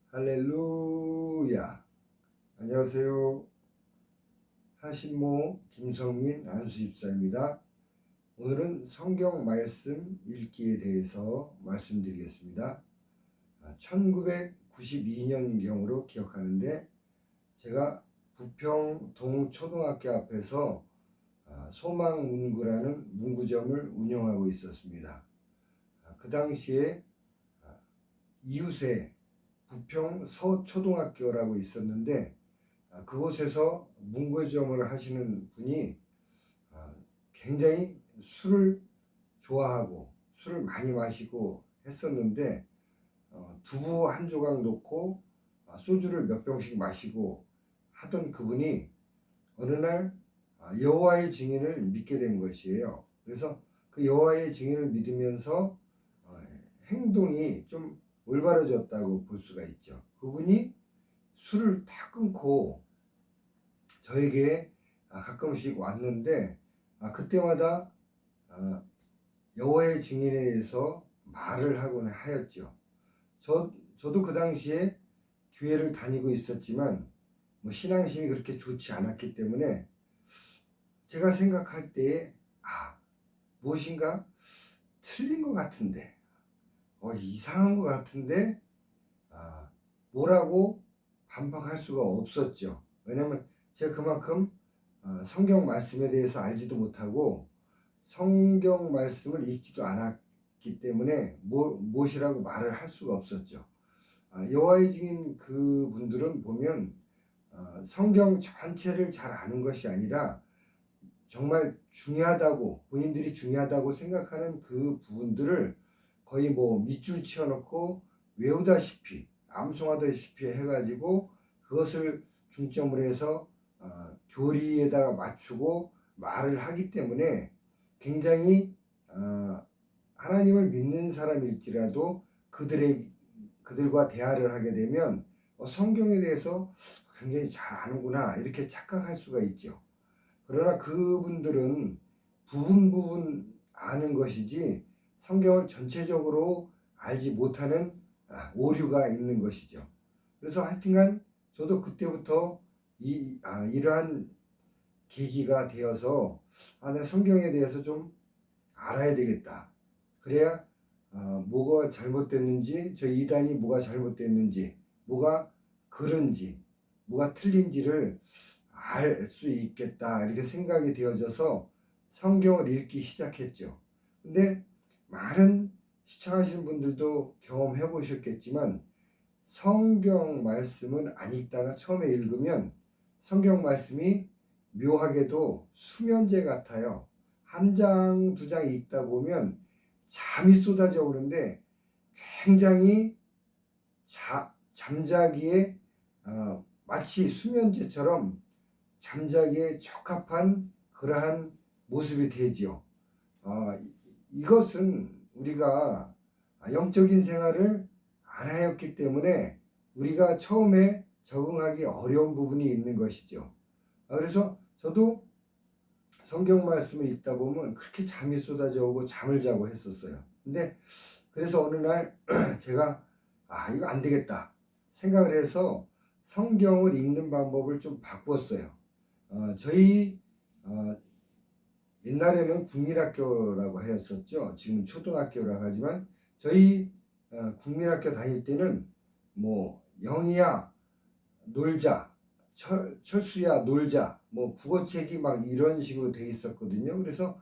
할렐루야. 안녕하세요. 하신모 김성민 안수집사입니다. 오늘은 성경 말씀 읽기에 대해서 말씀드리겠습니다. 1992년경으로 기억하는데 제가 부평 동초등학교 앞에서 소망문구라는 문구점을 운영하고 있었습니다. 그 당시에 이웃에 부평 서초등학교라고 있었는데 그곳에서 문구점을 하시는 분이 굉장히 술을 좋아하고 술을 많이 마시고 했었는데 두부 한 조각 놓고 소주를 몇 병씩 마시고 하던 그분이 어느 날 여호와의 증인을 믿게 된 것이에요. 그래서 그 여호와의 증인을 믿으면서 행동이 좀 올바라졌다고 볼 수가 있죠. 그분이 술을 다 끊고 저에게 가끔씩 왔는데 그때마다 여호와의 증인에 대해서 말을 하곤 하였죠. 저도 그 당시에 교회를 다니고 있었지만 신앙심이 그렇게 좋지 않았기 때문에 제가 생각할 때에 무엇인가 틀린 것 같은데 이상한 것 같은데 뭐라고 반박할 수가 없었죠. 왜냐하면 제가 그만큼 성경 말씀에 대해서 알지도 못하고 성경 말씀을 읽지도 않았기 때문에 무엇이라고 말을 할 수가 없었죠. 여호와의 증인 그분들은 보면 성경 전체를 잘 아는 것이 아니라 정말 중요하다고 본인들이 중요하다고 생각하는 그 부분들을 거의 밑줄 치워놓고 외우다시피 암송하다시피 해가지고 그것을 중점으로 해서 교리에다가 맞추고 말을 하기 때문에 굉장히 하나님을 믿는 사람일지라도 그들과 대화를 하게 되면 성경에 대해서 굉장히 잘 아는구나 이렇게 착각할 수가 있죠. 그러나 그분들은 부분 아는 것이지 성경을 전체적으로 알지 못하는 오류가 있는 것이죠. 그래서 하여튼간 저도 그때부터 이러한 계기가 되어서 내가 성경에 대해서 좀 알아야 되겠다. 그래야 뭐가 잘못됐는지 저 이단이 뭐가 잘못됐는지 뭐가 그른지 뭐가 틀린지를 알 수 있겠다 이렇게 생각이 되어져서 성경을 읽기 시작했죠. 근데 많은 시청하시는 분들도 경험해 보셨겠지만 성경 말씀은 안 읽다가 처음에 읽으면 성경 말씀이 묘하게도 수면제 같아요. 한 장, 두 장 읽다 보면 잠이 쏟아져 오는데 굉장히 잠자기에 마치 수면제처럼 잠자기에 적합한 그러한 모습이 되지요. 이것은 우리가 영적인 생활을 안 하였기 때문에 우리가 처음에 적응하기 어려운 부분이 있는 것이죠. 그래서 저도 성경 말씀을 읽다 보면 그렇게 잠이 쏟아져 오고 잠을 자고 했었어요. 근데 그래서 어느 날 제가 이거 안 되겠다 생각을 해서 성경을 읽는 방법을 좀 바꾸었어요. 저희 옛날에는 국민학교라고 하였었죠. 지금 초등학교라고 하지만 저희 국민학교 다닐 때는 영희야 놀자, 철수야 놀자, 국어책이 막 이런 식으로 돼 있었거든요. 그래서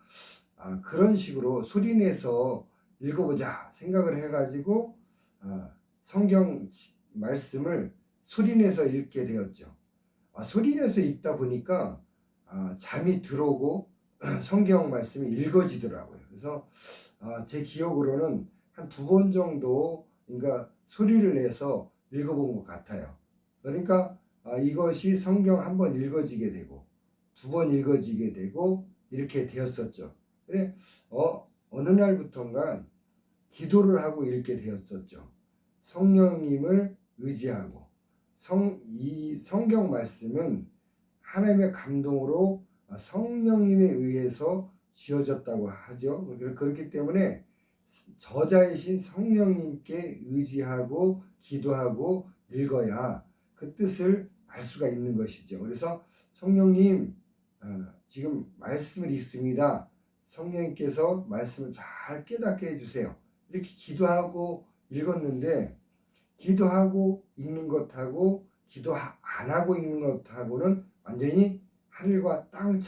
그런 식으로 소리내서 읽어보자 생각을 해가지고 성경 말씀을 소리내서 읽게 되었죠. 소리내서 읽다 보니까 잠이 들어오고 성경 말씀이 읽어지더라고요. 그래서 제 기억으로는 한 2번 정도 그러니까 소리를 내서 읽어본 것 같아요. 그러니까 이것이 성경 1번 읽어지게 되고 2번 읽어지게 되고 이렇게 되었었죠. 그래 어느 날부터인가 기도를 하고 읽게 되었었죠. 성령님을 의지하고 이 성경 말씀은 하나님의 감동으로 성령님에 의해서 지어졌다고 하죠. 그렇기 때문에 저자이신 성령님께 의지하고 기도하고 읽어야 그 뜻을 알 수가 있는 것이죠. 그래서 성령님 지금 말씀을 읽습니다. 성령님께서 말씀을 잘 깨닫게 해주세요. 이렇게 기도하고 읽었는데 기도하고 읽는 것하고 기도 안 하고 읽는 것하고는 완전히 하늘과 땅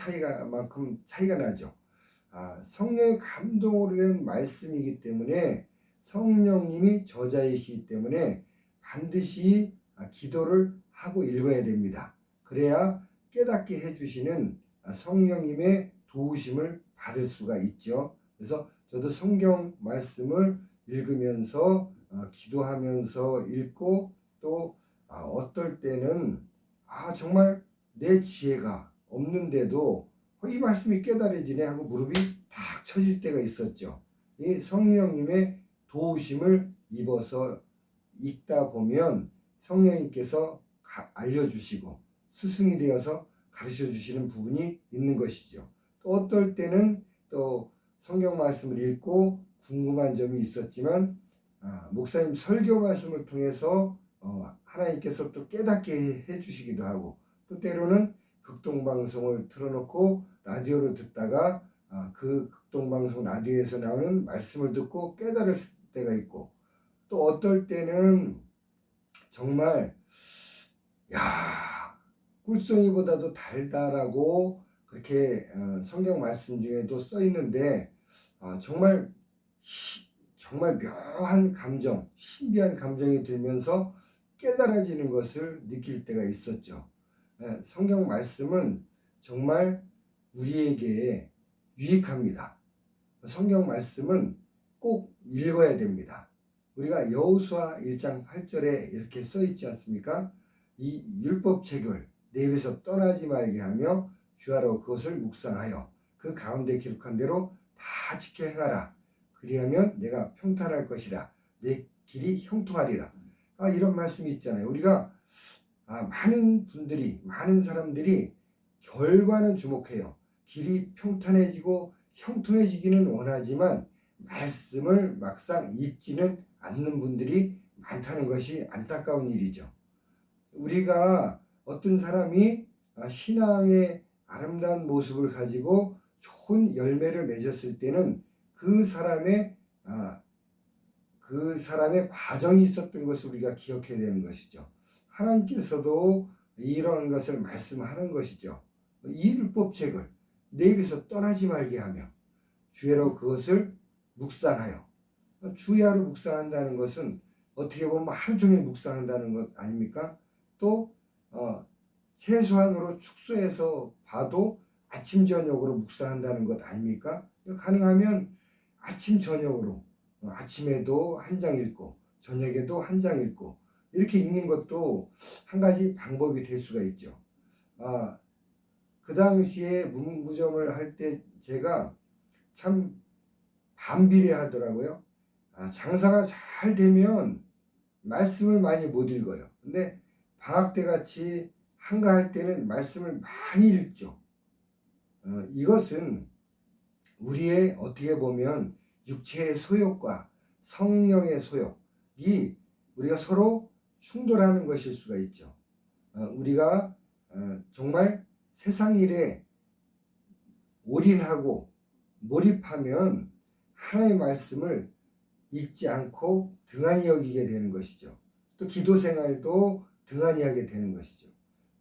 만큼 차이가 나죠. 성령의 감동으로 된 말씀이기 때문에 성령님이 저자이시기 때문에 반드시 기도를 하고 읽어야 됩니다. 그래야 깨닫게 해주시는 성령님의 도우심을 받을 수가 있죠. 그래서 저도 성경 말씀을 읽으면서 기도하면서 읽고 또 어떨 때는 정말 내 지혜가 없는데도 이 말씀이 깨달아지네 하고 무릎이 탁 쳐질 때가 있었죠. 이 성령님의 도우심을 입어서 읽다 보면 성령님께서 알려주시고 스승이 되어서 가르쳐 주시는 부분이 있는 것이죠. 또 어떨 때는 또 성경 말씀을 읽고 궁금한 점이 있었지만 목사님 설교 말씀을 통해서 하나님께서 또 깨닫게 해주시기도 하고 또 때로는 극동방송을 틀어놓고 라디오를 듣다가 그 극동방송 라디오에서 나오는 말씀을 듣고 깨달을 때가 있고 또 어떨 때는 정말 꿀송이보다도 달달하고 그렇게 성경 말씀 중에도 써 있는데 정말 묘한 감정, 신비한 감정이 들면서 깨달아지는 것을 느낄 때가 있었죠. 성경 말씀은 정말 우리에게 유익합니다. 성경 말씀은 꼭 읽어야 됩니다. 우리가 여호수아 1장 8절에 이렇게 써 있지 않습니까? 이 율법책을 내 입에서 떠나지 말게 하며 주야로 그것을 묵상하여 그 가운데 기록한 대로 다 지켜 행하라. 그리하면 내가 평탄할 것이라. 내 길이 형통하리라. 이런 말씀이 있잖아요. 우리가 많은 사람들이 결과는 주목해요. 길이 평탄해지고 형통해지기는 원하지만 말씀을 막상 읽지는 않는 분들이 많다는 것이 안타까운 일이죠. 우리가 어떤 사람이 신앙의 아름다운 모습을 가지고 좋은 열매를 맺었을 때는 그 사람의 과정이 있었던 것을 우리가 기억해야 되는 것이죠. 하나님께서도 이러한 것을 말씀하는 것이죠. 이 율법책을 내 입에서 떠나지 말게 하며 주야로 그것을 묵상하여. 주야로 묵상한다는 것은 어떻게 보면 하루 종일 묵상한다는 것 아닙니까? 또 최소한으로 축소해서 봐도 아침 저녁으로 묵상한다는 것 아닙니까? 가능하면 아침 저녁으로 아침에도 한 장 읽고 저녁에도 한 장 읽고 이렇게 읽는 것도 한 가지 방법이 될 수가 있죠. 그 당시에 문구점을 할 때 제가 참 반비례하더라고요. 장사가 잘 되면 말씀을 많이 못 읽어요. 근데 방학 때 같이 한가할 때는 말씀을 많이 읽죠. 이것은 우리의 어떻게 보면 육체의 소욕과 성령의 소욕이 우리가 서로 충돌하는 것일 수가 있죠. 우리가 정말 세상 일에 올인하고 몰입하면 하나님의 말씀을 읽지 않고 등한히 여기게 되는 것이죠. 또 기도 생활도 등한히 하게 되는 것이죠.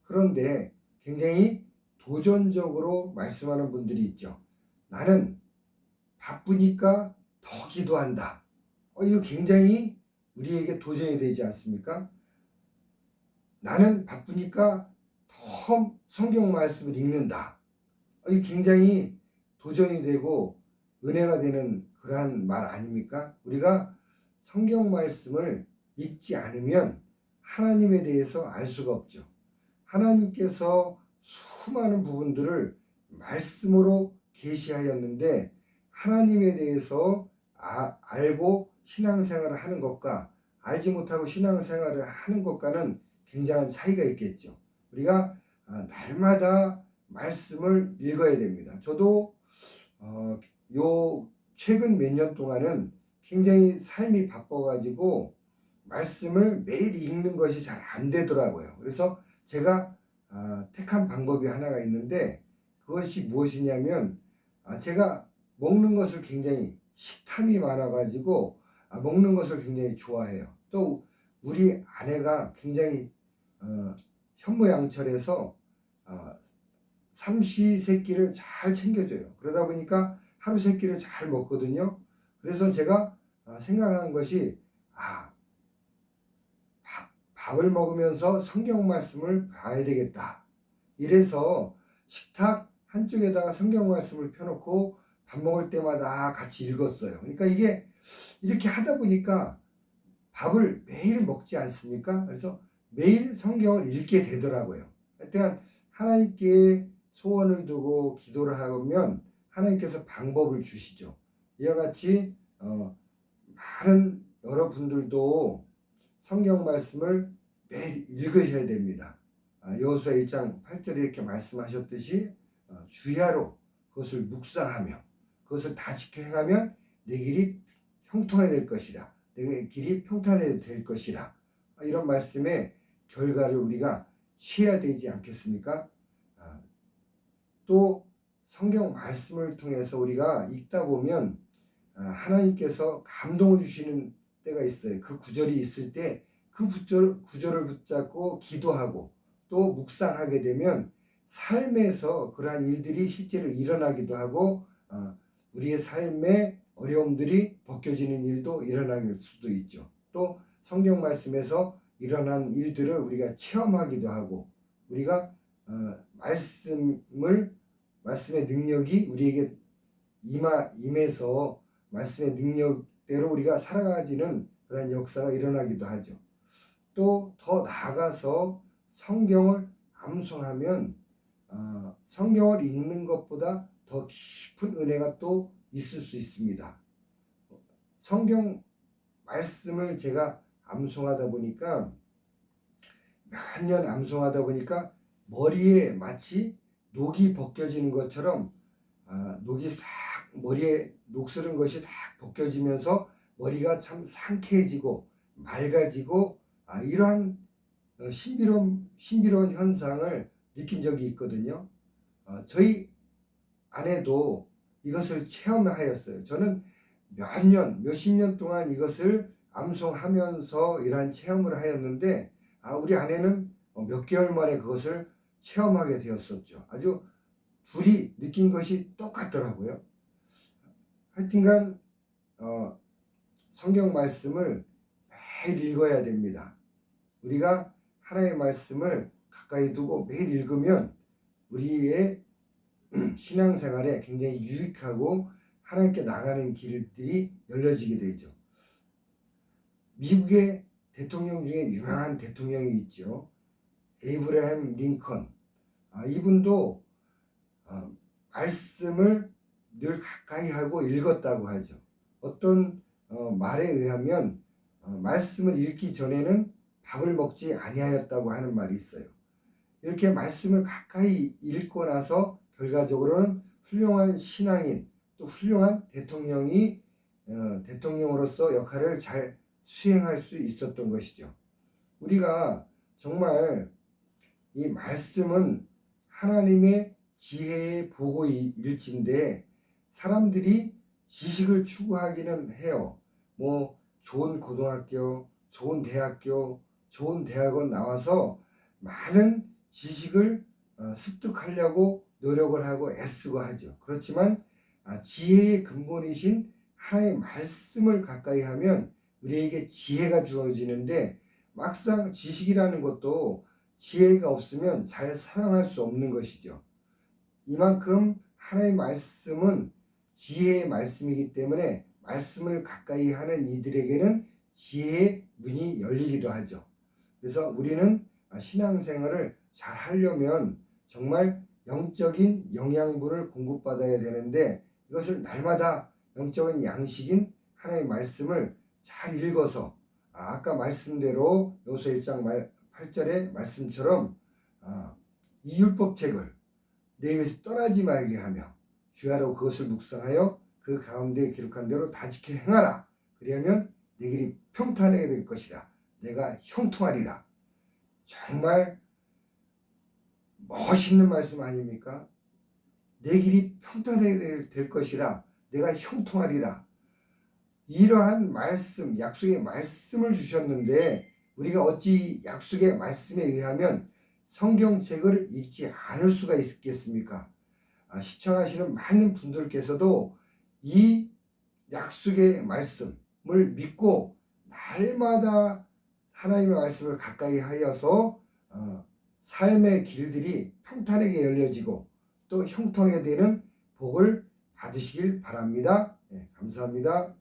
그런데 굉장히 도전적으로 말씀하는 분들이 있죠. 나는 바쁘니까 더 기도한다. 이거 굉장히 우리에게 도전이 되지 않습니까? 나는 바쁘니까 더 성경 말씀을 읽는다. 이거 굉장히 도전이 되고 은혜가 되는 그러한 말 아닙니까? 우리가 성경 말씀을 읽지 않으면 하나님에 대해서 알 수가 없죠. 하나님께서 수많은 부분들을 말씀으로 계시하였는데 하나님에 대해서 알고 신앙생활을 하는 것과 알지 못하고 신앙생활을 하는 것과는 굉장한 차이가 있겠죠. 우리가 날마다 말씀을 읽어야 됩니다. 저도 요 최근 몇 년 동안은 굉장히 삶이 바빠가지고 말씀을 매일 읽는 것이 잘 안 되더라고요. 그래서 제가 택한 방법이 하나가 있는데, 그것이 무엇이냐면, 제가 먹는 것을 굉장히 식탐이 많아가지고 먹는 것을 굉장히 좋아해요. 또 우리 아내가 굉장히 현모양처래서 삼시세끼를 잘 챙겨줘요. 그러다 보니까 하루 세끼를 잘 먹거든요. 그래서 제가 생각한 것이 밥을 먹으면서 성경 말씀을 봐야 되겠다. 이래서 식탁 한쪽에다가 성경 말씀을 펴놓고 밥 먹을 때마다 같이 읽었어요. 그러니까 이게 이렇게 하다 보니까 밥을 매일 먹지 않습니까? 그래서 매일 성경을 읽게 되더라고요. 하여튼 하나님께 소원을 두고 기도를 하면 하나님께서 방법을 주시죠. 이와 같이 많은 여러분들도 성경 말씀을 매일 읽으셔야 됩니다. 여호수아 1장 8절에 이렇게 말씀하셨듯이 주야로 그것을 묵상하며 그것을 다 지켜 행하면 내 길이 형통하게 될 것이라, 내 길이 평탄하게 될 것이라, 이런 말씀의 결과를 우리가 취해야 되지 않겠습니까? 또 성경 말씀을 통해서 우리가 읽다 보면 하나님께서 감동을 주시는 때가 있어요. 그 구절이 있을 때 그 구절을 붙잡고 기도하고 또 묵상하게 되면 삶에서 그러한 일들이 실제로 일어나기도 하고 우리의 삶의 어려움들이 벗겨지는 일도 일어날 수도 있죠. 또 성경 말씀에서 일어난 일들을 우리가 체험하기도 하고, 우리가 말씀의 능력이 우리에게 임해서 말씀의 능력대로 우리가 살아가지는 그런 역사가 일어나기도 하죠. 또 더 나아가서 성경을 암송하면 성경을 읽는 것보다 더 깊은 은혜가 또 있을 수 있습니다. 성경 말씀을 제가 암송하다 보니까, 몇 년 암송하다 보니까 머리에 마치 녹이 벗겨지는 것처럼 녹이 싹 머리에 녹슬은 것이 다 벗겨지면서 머리가 참 상쾌해지고 맑아지고 이러한 신비로운 현상을 느낀 적이 있거든요. 저희 아내도 이것을 체험하였어요. 저는 몇십 년 동안 이것을 암송하면서 이러한 체험을 하였는데 우리 아내는 몇 개월 만에 그것을 체험하게 되었었죠. 아주 둘이 느낀 것이 똑같더라고요. 하여튼간 성경 말씀을 매일 읽어야 됩니다. 우리가 하나님의 말씀을 가까이 두고 매일 읽으면 우리의 신앙생활에 굉장히 유익하고 하나님께 나가는 길들이 열려지게 되죠. 미국의 대통령 중에 유명한 대통령이 있죠. 에이브라함 링컨. 이분도 말씀을 늘 가까이 하고 읽었다고 하죠. 어떤 말에 의하면 말씀을 읽기 전에는 밥을 먹지 아니하였다고 하는 말이 있어요. 이렇게 말씀을 가까이 읽고 나서 결과적으로는 훌륭한 신앙인, 또 훌륭한 대통령으로서 역할을 잘 수행할 수 있었던 것이죠. 우리가 정말 이 말씀은 하나님의 지혜의 보고일진데, 사람들이 지식을 추구하기는 해요. 좋은 고등학교, 좋은 대학교, 좋은 대학원 나와서 많은 지식을 습득하려고 노력을 하고 애쓰고 하죠. 그렇지만 지혜의 근본이신 하나님의 말씀을 가까이 하면 우리에게 지혜가 주어지는데, 막상 지식이라는 것도 지혜가 없으면 잘 사용할 수 없는 것이죠. 이만큼 하나님의 말씀은 지혜의 말씀이기 때문에 말씀을 가까이 하는 이들에게는 지혜의 문이 열리기도 하죠. 그래서 우리는 신앙생활을 잘 하려면 정말 영적인 영양분을 공급받아야 되는데, 이것을 날마다 영적인 양식인 하나님의 말씀을 잘 읽어서 아까 말씀대로 여호수아 1장 8절의 말씀처럼 이 율법책을 내 입에서 떠나지 말게 하며 주야로 그것을 묵상하여 그 가운데 기록한 대로 다 지켜 행하라. 그러면 내 길이 평탄하게 될 것이라. 내가 형통하리라. 정말 멋있는 말씀 아닙니까? 내 길이 평탄하게 될 것이라. 내가 형통하리라. 이러한 말씀, 약속의 말씀을 주셨는데 우리가 어찌 약속의 말씀에 의하면 성경책을 읽지 않을 수가 있겠습니까? 시청하시는 많은 분들께서도 이 약속의 말씀을 믿고 날마다 하나님의 말씀을 가까이 하여서 삶의 길들이 평탄하게 열려지고 또 형통하게 되는 복을 받으시길 바랍니다. 네, 감사합니다.